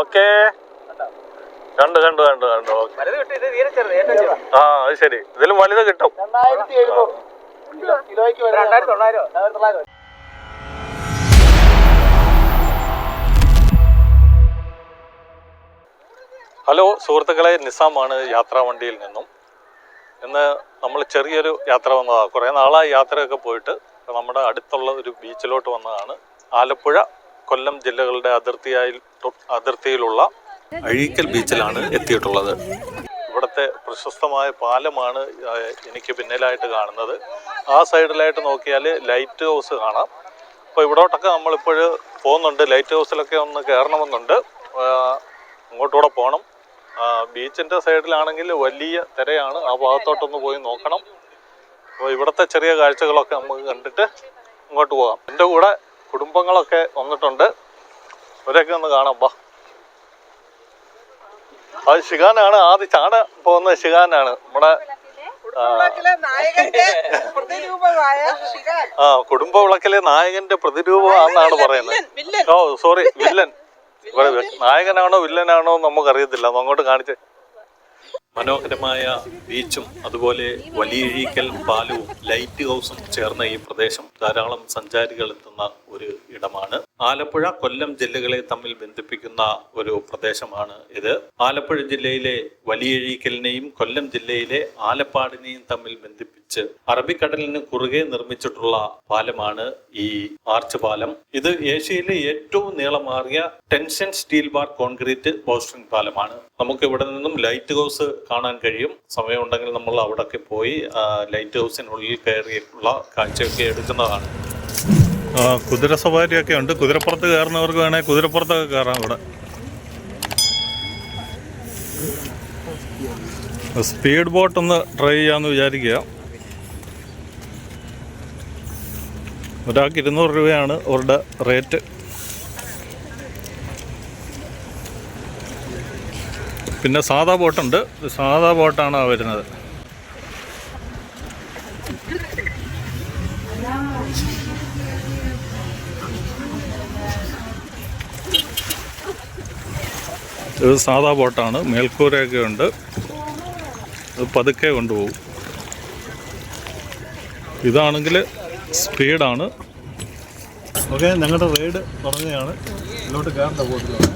Okay കണ്ടു കണ്ടു കണ്ടു കണ്ടു. ആ അത് ശരി, ഇതിലും വലുത് കിട്ടും. ഹലോ സുഹൃത്തുക്കളെ, നിസാമാണ് യാത്രാ വണ്ടിയിൽ നിന്നും. ഇന്ന് നമ്മൾ ചെറിയൊരു യാത്ര വന്നതാണ്. കുറേ നാളായി യാത്രയൊക്കെ പോയിട്ട് നമ്മുടെ അടുത്തുള്ള ഒരു ബീച്ചിലോട്ട് വന്നതാണ്. ആലപ്പുഴ കൊല്ലം ജില്ലകളുടെ അതിർത്തിയിലുള്ള അഴീക്കൽ ബീച്ചിലാണ് എത്തിയിട്ടുള്ളത്. ഇവിടുത്തെ പ്രശസ്തമായ പാലമാണ് എനിക്ക് പിന്നിലായിട്ട് കാണുന്നത്. ആ സൈഡിലായിട്ട് നോക്കിയാൽ ലൈറ്റ് ഹൗസ് കാണാം. അപ്പോൾ ഇവിടോട്ടൊക്കെ നമ്മളിപ്പോൾ പോകുന്നുണ്ട്. ലൈറ്റ് ഹൗസിലൊക്കെ ഒന്ന് കയറണമെന്നുണ്ട്. അങ്ങോട്ടൂടെ പോകണം. ബീച്ചിൻ്റെ സൈഡിലാണെങ്കിൽ വലിയ തിരയാണ്. ആ ഭാഗത്തോട്ടൊന്ന് പോയി നോക്കണം. അപ്പോൾ ഇവിടുത്തെ ചെറിയ കാഴ്ചകളൊക്കെ നമുക്ക് കണ്ടിട്ട് ഇങ്ങോട്ട് പോകാം. എൻ്റെ കൂടെ കുടുംബങ്ങളൊക്കെ വന്നിട്ടുണ്ട്. അവരൊക്കെ ഒന്ന് കാണാം. ബാ, അത് ഷിഖാനാണ്. ആദ്യം ചാട പോകുന്നത് ഷിഖാനാണ്. നമ്മുടെ കുടുംബ വിളക്കിലെ നായകന്റെ പ്രതിരൂപമാണെന്നാണ് പറയുന്നത്. ഓ സോറി, വില്ലൻ. നായകനാണോ വില്ലനാണോ നമുക്കറിയത്തില്ല. അങ്ങോട്ട് കാണിച്ച്. മനോഹരമായ ബീച്ചും അതുപോലെ വലിയഴീക്കൽ പാലവും ലൈറ്റ് ഹൗസും ചേർന്ന ഈ പ്രദേശം ധാരാളം സഞ്ചാരികൾ എത്തുന്ന ഒരു ഇടമാണ്. ആലപ്പുഴ കൊല്ലം ജില്ലകളെ തമ്മിൽ ബന്ധിപ്പിക്കുന്ന ഒരു പ്രദേശമാണ് ഇത്. ആലപ്പുഴ ജില്ലയിലെ വലിയഴീക്കലിനെയും കൊല്ലം ജില്ലയിലെ ആലപ്പാടിനെയും തമ്മിൽ ബന്ധിപ്പിച്ച് അറബിക്കടലിന് കുറുകെ നിർമ്മിച്ചിട്ടുള്ള പാലമാണ് ഈ ആർച്ച് പാലം. ഇത് ഏഷ്യയിലെ ഏറ്റവും നീളമേറിയ ടെൻഷൻ സ്റ്റീൽ ബാർ കോൺക്രീറ്റ് പോസ്റ്ററിംഗ് പാലമാണ്. നമുക്ക് ഇവിടെ നിന്നും ലൈറ്റ് ഹൗസ് കാണാൻ കഴിയും. സമയമുണ്ടെങ്കിൽ നമ്മൾ അവിടെയൊക്കെ പോയി ലൈറ്റ് ഹൗസിനുള്ളിൽ കയറിയിട്ടുള്ള കാഴ്ചയൊക്കെ എടുക്കുന്നതാണ്. കുതിര സവാരിയൊക്കെ ഉണ്ട്. കുതിരപ്പുറത്ത് കയറുന്നവർക്ക് വേണമെങ്കിൽ കുതിരപ്പുറത്തൊക്കെ കയറാം. ഇവിടെ സ്പീഡ് ബോട്ട് ഒന്ന് ട്രൈ ചെയ്യാമെന്ന് വിചാരിക്കുക. ഒരാൾക്ക് 200 രൂപയാണ് അവരുടെ റേറ്റ്. പിന്നെ സാധാ ബോട്ടുണ്ട്. സാധാ ബോട്ടാണ് വരുന്നത്. ഇത് സാധാ ബോട്ടാണ്. മേൽക്കൂരയൊക്കെ ഉണ്ട്. ഇത് പതുക്കെ കൊണ്ടുപോകും. ഇതാണെങ്കിൽ സ്പീഡാണ്. ഓക്കെ, ഞങ്ങളുടെ റൈഡ് പറഞ്ഞതാണ്. ഇതിലോട്ട് കയറേണ്ട ബോട്ടിലാണ്.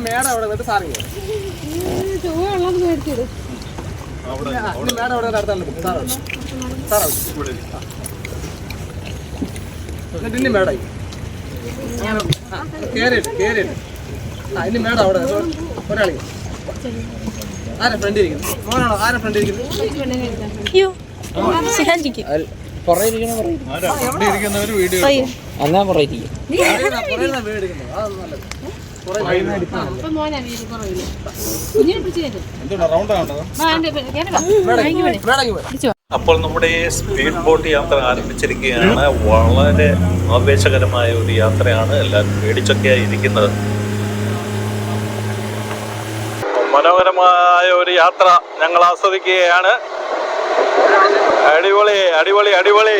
മേഡം അവിടെ വന്നിട്ട് സാറിങ് മേഡം അവിടെ അടുത്താണ് എന്നിട്ട് ഇനി മേഡായി കേറിയിട്ട് ഇനി മേഡം അവിടെ ഒരാളി ആരാ ഫ്രണ്ട് ഇരിക്കുന്നു? മോനാണോ? ആരാ ഫ്രണ്ട് ഇരിക്കുന്നത്? അപ്പോൾ നമ്മുടെ സ്പീഡ് ബോട്ട് യാത്ര ആരംഭിച്ചിരിക്കുകയാണ്. വളരെ ആവേശകരമായ ഒരു യാത്രയാണ്. എല്ലാവരും പേടിച്ചൊക്കെയായി ഇരിക്കുന്നത്. മനോഹരമായ ഒരു യാത്ര ഞങ്ങൾ ആസ്വദിക്കുകയാണ്. അടിപൊളി അടിപൊളി അടിപൊളി.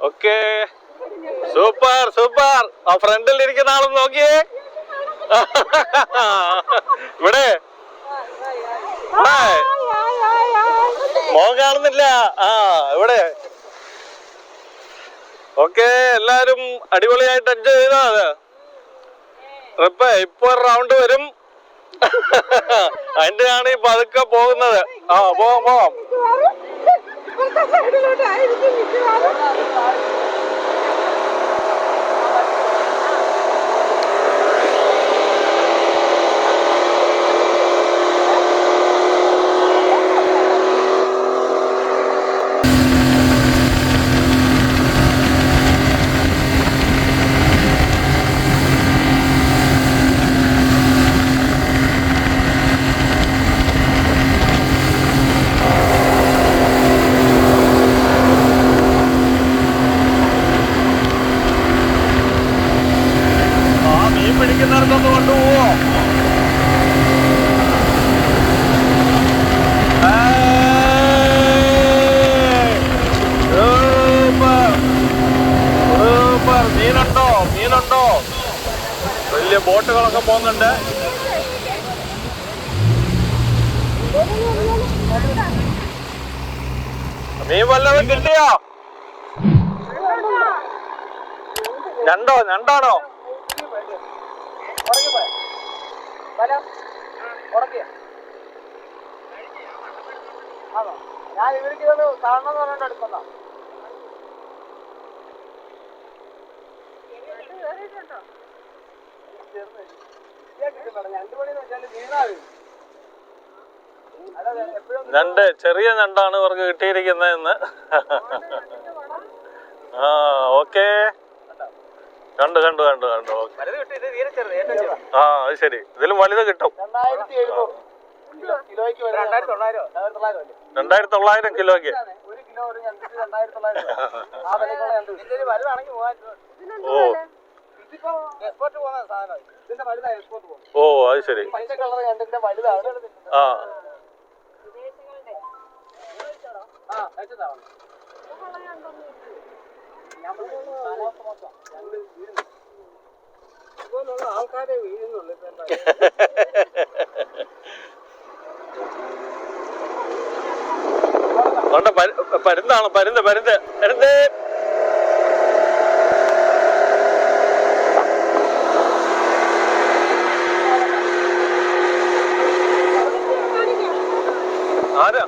Okay, super super. ആ ഫ്രണ്ടിൽ ഇരിക്കുന്ന ആളൊന്ന് നോക്കിയേ. ഇവിടെ മോൻ കാണുന്നില്ല. ആ ഇവിടെ. ഓക്കെ, എല്ലാരും അടിപൊളിയായിട്ട് എൻജോയ് ചെയ്തോ. അത് ട്രിപ്പ് ഇപ്പൊ റൗണ്ട് വരും. അതിന്റെയാണ് ഈ പതുക്കെ പോകുന്നത്. ആ പോവാം പോവാം. പിടിക്കുന്നിടത്തൊന്ന് കൊണ്ടുപോവോ? മീനുണ്ടോ? മീനുണ്ടോ? വലിയ ബോട്ടുകളൊക്കെ പോകുന്നുണ്ട്. മീൻ വല്ലതും കിട്ടിയോ? ഞണ്ടാണോ? ഞാൻ ഇവർക്ക് കാണണം എന്ന് പറഞ്ഞിട്ട് എടുക്കുന്ന ഞണ്ട്, ചെറിയ ഞണ്ടാണ് ഇവർക്ക് കിട്ടിയിരിക്കുന്നതെന്ന്. ആ ഓക്കെ, കണ്ടു. ആ അത് ശരി, ഇതിലും വലുത് കിട്ടും. 2900 കിലോയ്ക്ക്. ഓ അത് ശരി. ആ ആൾക്കാരെ വീഴുന്നുള്ളു. പരുന്താണ്, പരുന്ത്. ആരാ?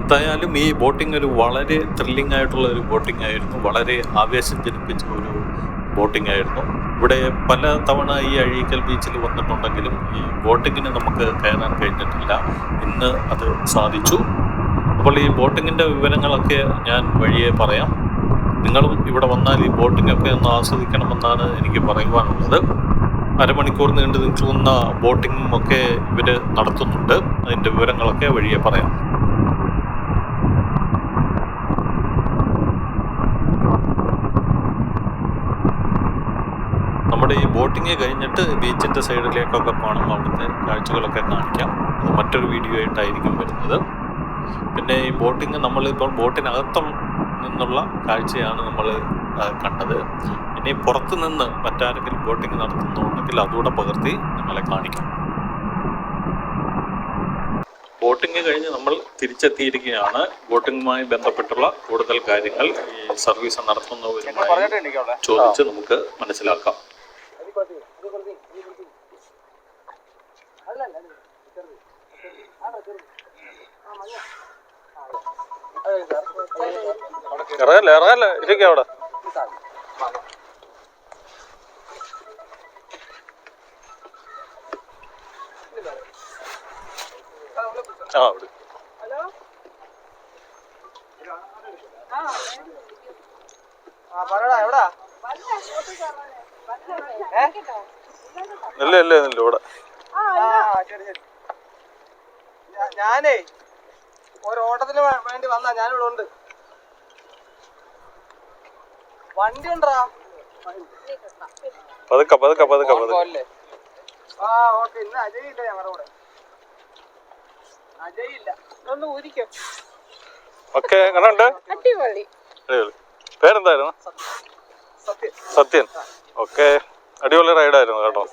എന്തായാലും ഈ ബോട്ടിംഗ് ഒരു വളരെ ത്രില്ലിംഗ് ആയിട്ടുള്ള ഒരു ബോട്ടിംഗ് ആയിരുന്നു. വളരെ ആവേശം ജനിപ്പിച്ച ഒരു ബോട്ടിംഗ് ആയിരുന്നു. ഇവിടെ പല തവണ ഈ അഴീക്കൽ ബീച്ചിൽ വന്നിട്ടുണ്ടെങ്കിലും ഈ ബോട്ടിങ്ങിന് നമുക്ക് കയറാൻ കഴിഞ്ഞിട്ടില്ല. ഇന്ന് അത് സാധിച്ചു. അപ്പോൾ ഈ ബോട്ടിങ്ങിൻ്റെ വിവരങ്ങളൊക്കെ ഞാൻ വഴിയെ പറയാം. നിങ്ങളും ഇവിടെ വന്നാൽ ഈ ബോട്ടിങ്ങൊക്കെ ഒന്ന് ആസ്വദിക്കണമെന്നാണ് എനിക്ക് പറയുവാനുള്ളത്. അരമണിക്കൂർ നീണ്ടു നിൽക്കുന്ന ബോട്ടിങ്ങും ഒക്കെ ഇവർ നടത്തുന്നുണ്ട്. അതിൻ്റെ വിവരങ്ങളൊക്കെ വഴിയെ പറയാം. നമ്മുടെ ഈ ബോട്ടിങ് കഴിഞ്ഞിട്ട് ബീച്ചിൻ്റെ സൈഡിലേക്കൊക്കെ പോകണം. അവിടുത്തെ കാഴ്ചകളൊക്കെ കാണിക്കാം. അത് മറ്റൊരു വീഡിയോ ആയിട്ടായിരിക്കും വരുന്നത്. പിന്നെ ഈ ബോട്ടിങ് നമ്മളിപ്പോൾ ബോട്ടിനകത്തും നിന്നുള്ള കാഴ്ചയാണ് നമ്മൾ കണ്ടത്. ഇനി പുറത്ത് നിന്ന് മറ്റാരെങ്കിലും ബോട്ടിങ് നടത്തുന്നുണ്ടെങ്കിൽ അതുകൂടെ പകർത്തി നിങ്ങളെ കാണിക്കാം. ബോട്ടിങ് കഴിഞ്ഞ് നമ്മൾ തിരിച്ചെത്തിയിരിക്കുകയാണ്. ബോട്ടിങ്ങുമായി ബന്ധപ്പെട്ടുള്ള കൂടുതൽ കാര്യങ്ങൾ ഈ സർവീസ് നടത്തുന്നവരുമായി ചോദിച്ച് നമുക്ക് മനസ്സിലാക്കാം. ഇറങ്ങല്ലേ ഇരിക്കാം അവിടെ. ആ അവിടെ പറയടാ എവിടാ? ഇല്ല ഇല്ല ഇല്ല ഇവിടെ. ഞാനേ ഒരു ഓട്ടത്തിന് വേണ്ടി വന്നാ, ഞാനിവിടെ ഉണ്ട്. വണ്ടി ഉണ്ടോ? പതുക്കെ പതുക്കെ പതുക്കെ പതുക്കെ. ആ ഓക്കെ. ഇന്ന് അജയ് ഇല്ല ഞങ്ങളുടെ കൂടെ. അജയ് ഇല്ല. ഒന്ന് ഊരിക്കോ. ഓക്കെ, എങ്ങനെയുണ്ട്? പേരെന്തായിരുന്നു? സത്യൻ. ഓക്കെ, അടിപൊളി റൈഡായിരുന്നു കേട്ടോ.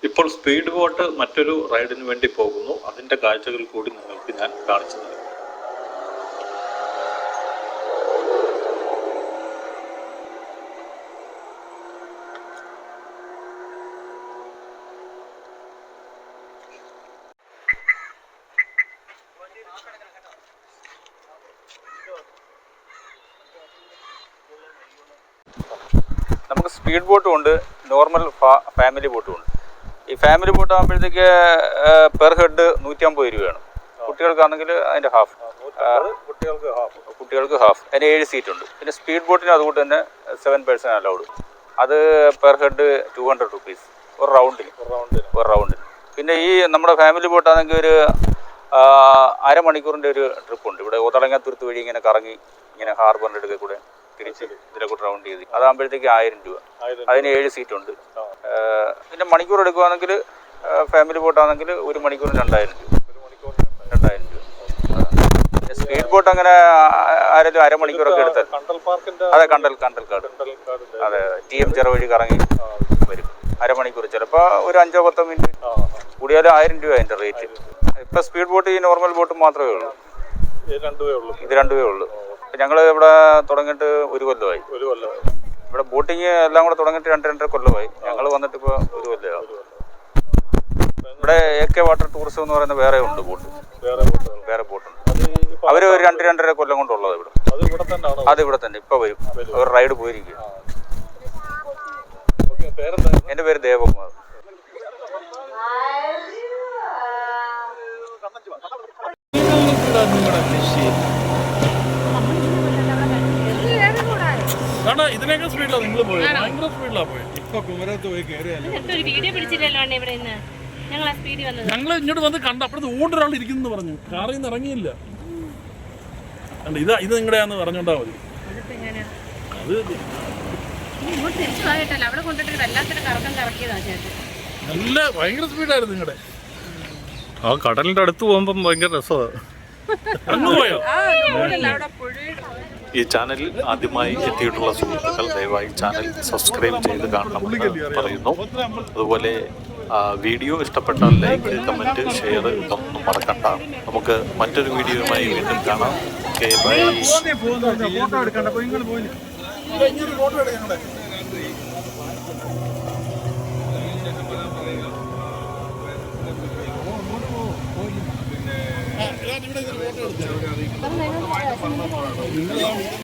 ഇപ്പോൾ സ്പീഡ് ബോട്ട് മറ്റൊരു റൈഡിന് വേണ്ടി പോകുന്നു. അതിൻ്റെ കാഴ്ചകൾ കൂടി നിങ്ങൾക്ക് ഞാൻ കാണിച്ചു തരാം. നമുക്ക് സ്പീഡ് ബോട്ടും ഉണ്ട്, നോർമൽ ഫാമിലി ബോട്ടും ഉണ്ട്. ഈ ഫാമിലി ബോട്ട് ആകുമ്പോഴത്തേക്ക് പെർ ഹെഡ് 150 രൂപയാണ്. കുട്ടികൾക്കാണെങ്കിൽ അതിൻ്റെ ഹാഫ്. കുട്ടികൾക്ക് ഹാഫ്. അതിന് 7 സീറ്റ് ഉണ്ട്. പിന്നെ സ്പീഡ് ബോട്ടിന് അതുകൊണ്ട് തന്നെ 7 പേഴ്സൺ അലൗഡ്. അത് പെർ ഹെഡ് 200 റുപ്പീസ് ഒരു റൗണ്ടിന്. പിന്നെ ഈ നമ്മുടെ ഫാമിലി ബോട്ടാണെങ്കിൽ ഒരു അരമണിക്കൂറിൻ്റെ ഒരു ട്രിപ്പുണ്ട്. ഇവിടെ ഒതളങ്ങാത്തുരുത്ത് വഴി ഇങ്ങനെ കറങ്ങി ഇങ്ങനെ ഹാർബറിൻ്റെ അടുക്കൽ കൂടെ തിരിച്ച് ഇതിലെ കൂടെ റൗണ്ട് ചെയ്ത് അതാകുമ്പോഴത്തേക്ക് 1000 രൂപ. അതിന് 7 സീറ്റ് ഉണ്ട്. പിന്നെ മണിക്കൂർ എടുക്കുകയാണെങ്കിൽ ഫാമിലി ബോട്ടാണെങ്കിൽ ഒരു മണിക്കൂറിന് 2000 രൂപ. സ്പീഡ് ബോട്ട് അങ്ങനെ ആരെങ്കിലും അരമണിക്കൂറൊക്കെ എടുത്താൽ അതെ കണ്ടൽ കാട് അതെ TM ചിറ വഴി കറങ്ങി വരും. അരമണിക്കൂർ, ചിലപ്പോൾ ഒരു 5-10 മിനിറ്റ് കൂടിയാലും 1000 രൂപ അതിൻ്റെ റേറ്റ്. ഇപ്പം സ്പീഡ് ബോട്ട് ഈ നോർമൽ ബോട്ട് മാത്രമേ ഉള്ളൂ. ഇത് രണ്ടുമേ ഉള്ളൂ. ഞങ്ങൾ ഇവിടെ തുടങ്ങിയിട്ട് 1 കൊല്ലമായി. ഇവിടെ ബോട്ടിങ് എല്ലാം കൂടെ തുടങ്ങിയിട്ട് 2-2.5 കൊല്ലമായി. ഞങ്ങൾ വന്നിട്ട് ഇപ്പോൾ 1 കൊല്ലമായി. ഇവിടെ AK വാട്ടർ ടൂറിസം എന്ന് പറയുന്ന വേറെ ഉണ്ട് ബോട്ട്, വേറെ ബോട്ടുണ്ട്. അവർ ഒരു 2-2.5 കൊല്ലം കൊണ്ടുള്ളത് ഇവിടെ. അത് ഇവിടെ തന്നെ ഇപ്പം വരും. അവർ റൈഡ് പോയിരിക്കുക. എൻ്റെ പേര് ദേവകുമാർ. ഇതിനൊക്കെ സ്പീഡിലാണ് നിങ്ങൾ പോയത്. ഭയങ്കര സ്പീഡിലാണ് പോയത്. ഇപ്പൊ കുമരത്ത് പോയി കയറിയാലും ഞങ്ങൾ ഇങ്ങോട്ട് വന്ന് കണ്ട അപ്പോഴത്തെ ഓടൊരാൾ ഇരിക്കുന്നു പറഞ്ഞു. കാറിൽ നിന്ന് ഇറങ്ങിയില്ല. ഇത് നിങ്ങളുടെയാന്ന് പറഞ്ഞോണ്ടാ മതി. നല്ല ഭയങ്കര സ്പീഡായിരുന്നു നിങ്ങളുടെ. ആ കടലിൻ്റെ അടുത്ത് പോകുമ്പം ഭയങ്കര രസമാണ്. അങ്ങ് പോയോ? ഈ ചാനലിൽ ആദ്യമായി എത്തിയിട്ടുള്ള സുഹൃത്തുക്കൾ ദയവായി ചാനൽ സബ്സ്ക്രൈബ് ചെയ്ത് കാണണമെന്ന് പറയുന്നു. അതുപോലെ വീഡിയോ ഇഷ്ടപ്പെട്ടാൽ ലൈക്ക്, കമൻറ്റ്, ഷെയർ ഇതൊന്നും മറക്കണ്ട. നമുക്ക് മറ്റൊരു വീഡിയോയുമായി വീണ്ടും കാണാം. Okay, by.